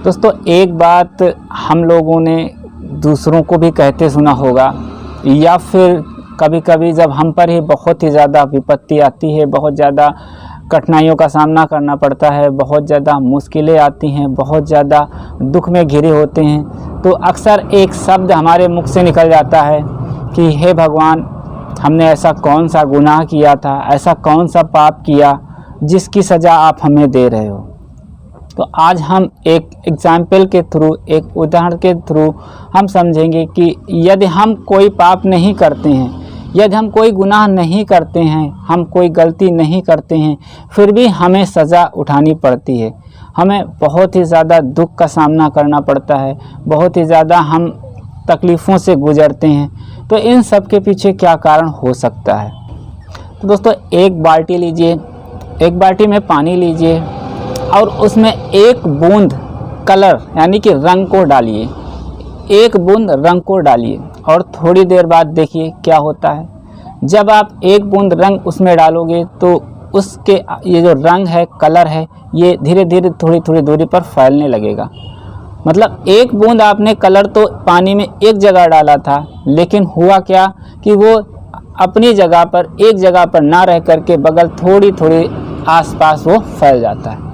दोस्तों, एक बात हम लोगों ने दूसरों को भी कहते सुना होगा, या फिर कभी कभी जब हम पर ही बहुत ही ज़्यादा विपत्ति आती है, बहुत ज़्यादा कठिनाइयों का सामना करना पड़ता है, बहुत ज़्यादा मुश्किलें आती हैं, बहुत ज़्यादा दुख में घिरे होते हैं, तो अक्सर एक शब्द हमारे मुख से निकल जाता है कि हे भगवान, हमने ऐसा कौन सा गुनाह किया था, ऐसा कौन सा पाप किया जिसकी सज़ा आप हमें दे रहे हो। तो आज हम एक एग्जाम्पल के थ्रू, एक उदाहरण के थ्रू हम समझेंगे कि यदि हम कोई पाप नहीं करते हैं, यदि हम कोई गुनाह नहीं करते हैं, हम कोई गलती नहीं करते हैं, फिर भी हमें सज़ा उठानी पड़ती है, हमें बहुत ही ज़्यादा दुख का सामना करना पड़ता है, बहुत ही ज़्यादा हम तकलीफ़ों से गुज़रते हैं। तो इन सब के पीछे क्या कारण हो सकता है? तो दोस्तों, एक बाल्टी लीजिए, एक बाल्टी में पानी लीजिए और उसमें एक बूंद कलर यानी कि रंग को डालिए, एक बूंद रंग को डालिए और थोड़ी देर बाद देखिए क्या होता है। जब आप एक बूंद रंग उसमें डालोगे तो उसके ये जो रंग है, कलर है, ये धीरे धीरे थोड़ी थोड़ी दूरी पर फैलने लगेगा। मतलब एक बूंद आपने कलर तो पानी में एक जगह डाला था, लेकिन हुआ क्या कि वो अपनी जगह पर, एक जगह पर ना रह करके बगल थोड़ी थोड़ी आसपास वो फैल जाता है।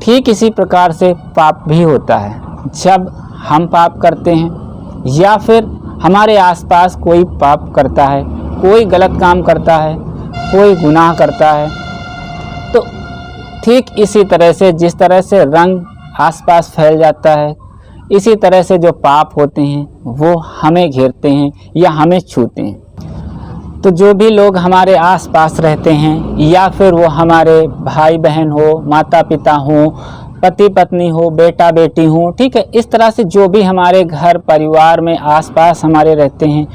ठीक इसी प्रकार से पाप भी होता है। जब हम पाप करते हैं या फिर हमारे आसपास कोई पाप करता है, कोई गलत काम करता है, कोई गुनाह करता है, तो ठीक इसी तरह से, जिस तरह से रंग आसपास फैल जाता है, इसी तरह से जो पाप होते हैं वो हमें घेरते हैं या हमें छूते हैं। तो जो भी लोग हमारे आसपास रहते हैं, या फिर वो हमारे भाई बहन हो, माता पिता हो, पति पत्नी हो, बेटा बेटी हो, ठीक है, इस तरह से जो भी हमारे घर परिवार में आसपास हमारे रहते हैं,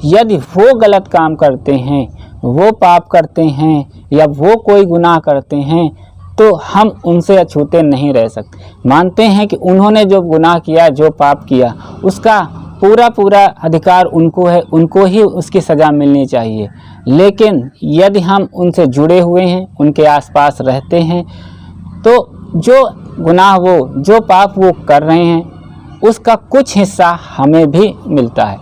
यदि वो गलत काम करते हैं, वो पाप करते हैं या वो कोई गुनाह करते हैं, तो हम उनसे अछूते नहीं रह सकते। मानते हैं कि उन्होंने जो गुनाह किया, जो पाप किया, उसका पूरा अधिकार उनको है, उनको ही उसकी सज़ा मिलनी चाहिए। लेकिन यदि हम उनसे जुड़े हुए हैं, उनके आसपास रहते हैं, तो जो गुनाह वो, जो पाप वो कर रहे हैं, उसका कुछ हिस्सा हमें भी मिलता है।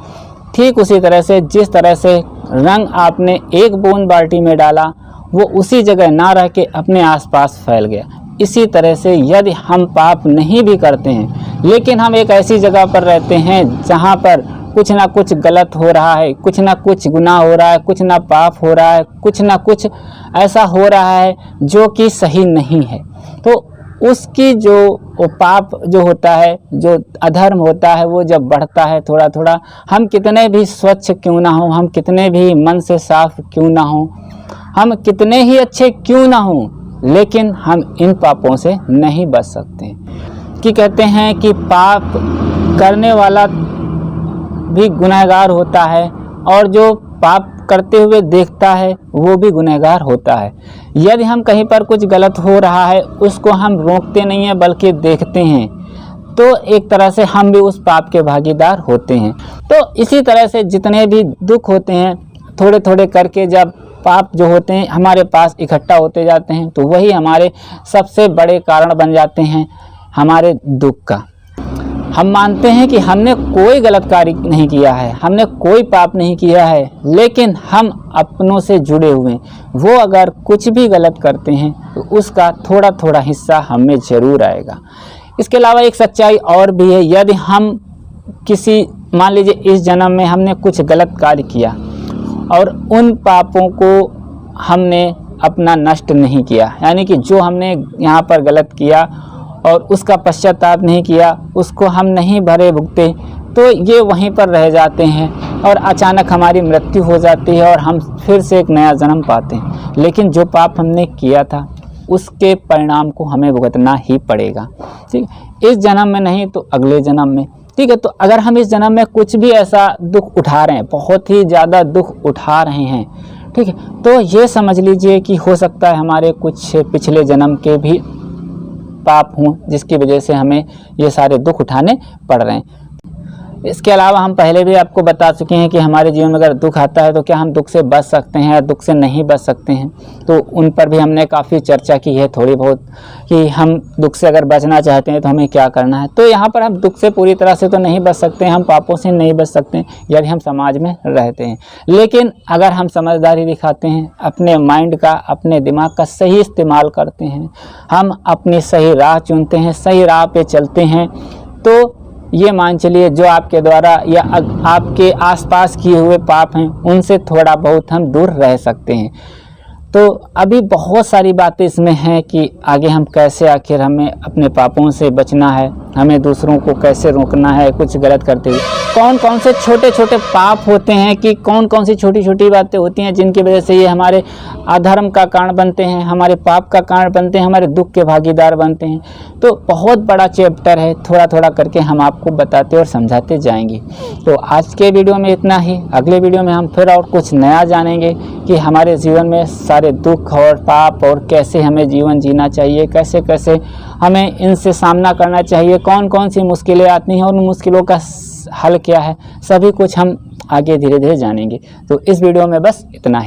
ठीक उसी तरह से, जिस तरह से रंग आपने एक बूंद बाल्टी में डाला, वो उसी जगह ना रह के अपने आसपास फैल गया, इसी तरह से यदि हम पाप नहीं भी करते हैं, लेकिन हम एक ऐसी जगह पर रहते हैं जहाँ पर कुछ ना कुछ गलत हो रहा है, कुछ ना कुछ गुनाह हो रहा है, कुछ ना पाप हो रहा है, कुछ ना कुछ ऐसा हो रहा है जो कि सही नहीं है, तो उसकी जो वो पाप जो होता है, जो अधर्म होता है, वो जब बढ़ता है थोड़ा थोड़ा, हम कितने भी स्वच्छ क्यों ना हो, हम कितने भी मन से साफ क्यों ना हो, हम कितने ही अच्छे क्यों ना हों, लेकिन हम इन पापों से नहीं बच सकते। कि कहते हैं कि पाप करने वाला भी गुनहगार होता है और जो पाप करते हुए देखता है वो भी गुनहगार होता है। यदि हम कहीं पर कुछ गलत हो रहा है, उसको हम रोकते नहीं हैं बल्कि देखते हैं, तो एक तरह से हम भी उस पाप के भागीदार होते हैं। तो इसी तरह से जितने भी दुख होते हैं, थोड़े थोड़े करके जब पाप जो होते हैं हमारे पास इकट्ठा होते जाते हैं, तो वही हमारे सबसे बड़े कारण बन जाते हैं हमारे दुख का। हम मानते हैं कि हमने कोई गलत कार्य नहीं किया है, हमने कोई पाप नहीं किया है, लेकिन हम अपनों से जुड़े हुए हैं, वो अगर कुछ भी गलत करते हैं तो उसका थोड़ा थोड़ा हिस्सा हमें ज़रूर आएगा। इसके अलावा एक सच्चाई और भी है, यदि हम किसी, मान लीजिए इस जन्म में हमने कुछ गलत कार्य किया और उन पापों को हमने अपना नष्ट नहीं किया, यानी कि जो हमने यहाँ पर गलत किया और उसका पश्चाताप नहीं किया, उसको हम नहीं भरे भुगते, तो ये वहीं पर रह जाते हैं और अचानक हमारी मृत्यु हो जाती है और हम फिर से एक नया जन्म पाते हैं। लेकिन जो पाप हमने किया था उसके परिणाम को हमें भुगतना ही पड़ेगा, ठीक, इस जन्म में नहीं तो अगले जन्म में, ठीक है। तो अगर हम इस जन्म में कुछ भी ऐसा दुख उठा रहे हैं, बहुत ही ज़्यादा दुख उठा रहे हैं, ठीक है, तो ये समझ लीजिए कि हो सकता है हमारे कुछ पिछले जन्म के भी पाप हों जिसकी वजह से हमें ये सारे दुख उठाने पड़ रहे हैं। इसके अलावा हम पहले भी आपको बता चुके हैं कि हमारे जीवन में अगर दुख आता है तो क्या हम दुख से बच सकते हैं या दुख से नहीं बच सकते हैं। तो उन पर भी हमने काफ़ी चर्चा की है थोड़ी बहुत, कि हम दुख से अगर बचना चाहते हैं तो हमें क्या करना है। तो यहाँ पर हम दुख से पूरी तरह से तो नहीं बच सकते हैं, हम पापों से नहीं बच सकते यदि हम समाज में रहते हैं। लेकिन अगर हम समझदारी दिखाते हैं, अपने माइंड का, अपने दिमाग का सही इस्तेमाल करते हैं, हम अपनी सही राह चुनते हैं, सही राह पे चलते हैं, तो ये मान चलिए जो आपके द्वारा या आपके आसपास किए हुए पाप हैं उनसे थोड़ा बहुत हम दूर रह सकते हैं। तो अभी बहुत सारी बातें इसमें हैं कि आगे हम कैसे आखिर हमें अपने पापों से बचना है, हमें दूसरों को कैसे रोकना है कुछ गलत करते हुए, कौन कौन से छोटे छोटे पाप होते हैं, कि कौन कौन सी छोटी छोटी बातें होती हैं जिनकी वजह से ये हमारे अधर्म का कारण बनते हैं, हमारे पाप का कारण बनते हैं, हमारे दुख के भागीदार बनते हैं। तो बहुत बड़ा चैप्टर है, थोड़ा थोड़ा करके हम आपको बताते और समझाते जाएंगे। तो आज के वीडियो में इतना ही, अगले वीडियो में हम फिर और कुछ नया जानेंगे कि हमारे जीवन में सारे दुख और पाप और कैसे हमें जीवन जीना चाहिए, कैसे कैसे हमें इनसे सामना करना चाहिए, कौन कौन सी मुश्किलें आती हैं और उन मुश्किलों का हल क्या है, सभी कुछ हम आगे धीरे धीरे जानेंगे। तो इस वीडियो में बस इतना ही।